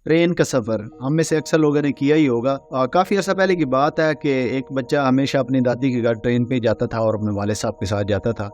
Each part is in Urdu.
ٹرین کا سفر ہم میں سے اکثر لوگوں نے کیا ہی ہوگا۔ کافی عرصہ پہلے کی بات ہے کہ ایک بچہ ہمیشہ اپنی دادی کے گھر ٹرین پہ جاتا تھا اور اپنے والد صاحب کے ساتھ جاتا تھا۔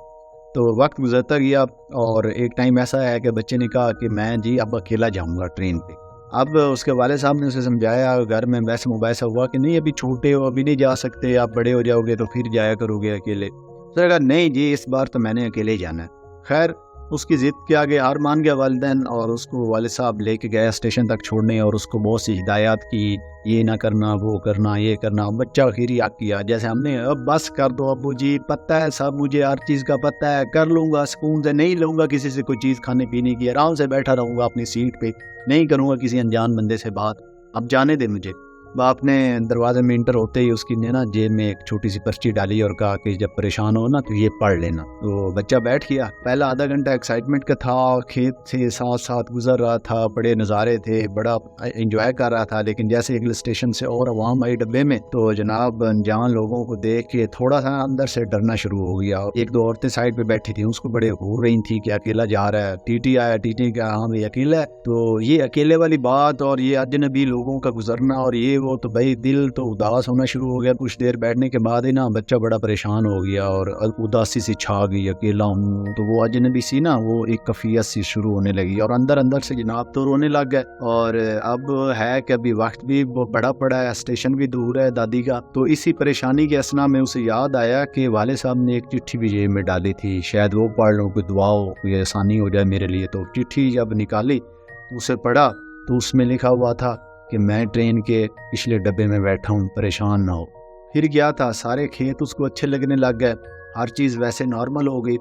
تو وقت گزرتا گیا اور ایک ٹائم ایسا ہے کہ بچے نے کہا کہ میں جی اب اکیلا جاؤں گا ٹرین پہ۔ اب اس کے والد صاحب نے اسے سمجھایا، گھر میں بحث مباحثہ ہوا کہ نہیں ابھی چھوٹے ہو، ابھی نہیں جا سکتے، آپ بڑے ہو جاؤ گے تو پھر جایا کرو گے اکیلے۔ اس نے کہا نہیں جی اس بار تو میں نے اکیلے ہی جانا ہے۔ خیر اس کی ضد کے آگے ہار مان گیا والدین، اور اس کو والد صاحب لے کے گئے اسٹیشن تک چھوڑنے، اور اس کو بہت سی ہدایات کی، یہ نہ کرنا، وہ کرنا، یہ کرنا۔ بچہ آخری آ کیا جیسے ہم نے، اب بس کر دو ابو جی، پتہ ہے سب، مجھے ہر چیز کا پتہ ہے، کر لوں گا سکون سے، نہیں لوں گا کسی سے کوئی چیز کھانے پینے کی، آرام سے بیٹھا رہوں گا اپنی سیٹ پہ، نہیں کروں گا کسی انجان بندے سے بات، اب جانے دے مجھے۔ باپ نے دروازے میں انٹر ہوتے ہی اس کی نے نا جیب میں ایک چھوٹی سی پرچی ڈالی اور کہا کہ جب پریشان ہو نا تو یہ پڑھ لینا۔ تو بچہ بیٹھ گیا۔ پہلا آدھا گھنٹہ ایکسائٹمنٹ کا تھا، کھیت سے ساتھ ساتھ گزر رہا تھا، بڑے نظارے تھے، بڑا انجوائے کر رہا تھا، لیکن جیسے ہل اسٹیشن سے اور عوام آئی ڈبے میں تو جناب انجان لوگوں کو دیکھ کے تھوڑا سا اندر سے ڈرنا شروع ہو گیا۔ ایک دو عورتیں سائڈ پہ بیٹھی تھیں، اس کو بڑے ہو رہی تھیں کہ اکیلا جا رہا ہے، ٹی ٹی آیا، ٹی ٹی کا ہاں بھائی اکیلا ہے۔ تو یہ اکیلے والی بات اور یہ اجنبی لوگوں کا گزرنا اور یہ وہ، تو بھائی دل تو اداس ہونا شروع ہو گیا۔ کچھ دیر بیٹھنے کے بعد ہی نا بچہ بڑا پریشان ہو گیا اور اداسی سی چھا گئی، اکیلا ہوں۔ تو وہ اجنبی سی نا وہ ایک کفیت سی شروع ہونے لگی، اور اندر اندر سے جناب تو رونے لگ گئے۔ اور اب ہے کہ ابھی وقت بھی بڑا پڑا ہے، اسٹیشن بھی دور ہے دادی کا۔ تو اسی پریشانی کے اثنا میں اسے یاد آیا کہ والد صاحب نے ایک چٹھی بھی جیب میں ڈالی تھی، شاید وہ پڑھ لوں، کوئی دعا ہو، کوئی آسانی ہو جائے میرے لیے۔ تو چٹھی جب نکالی تو اسے پڑھا تو اس میں لکھا ہوا تھا کہ میں ٹرین کے پچھلے ڈبے میں بیٹھا ہوں، پریشان نہ ہو۔ پھر کیا تھا، سارے کھیت اس کو اچھے لگنے لگ گئے، ہر چیز ویسے نارمل ہو گئی۔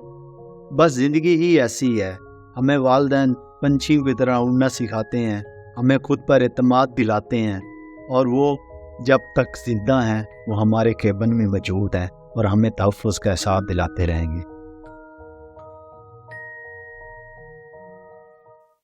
بس زندگی ہی ایسی ہے، ہمیں والدین پنچھیوں کی طرح اڑنا سکھاتے ہیں، ہمیں خود پر اعتماد دلاتے ہیں، اور وہ جب تک زندہ ہیں وہ ہمارے کیبن میں موجود ہیں اور ہمیں تحفظ کا احساس دلاتے رہیں گے۔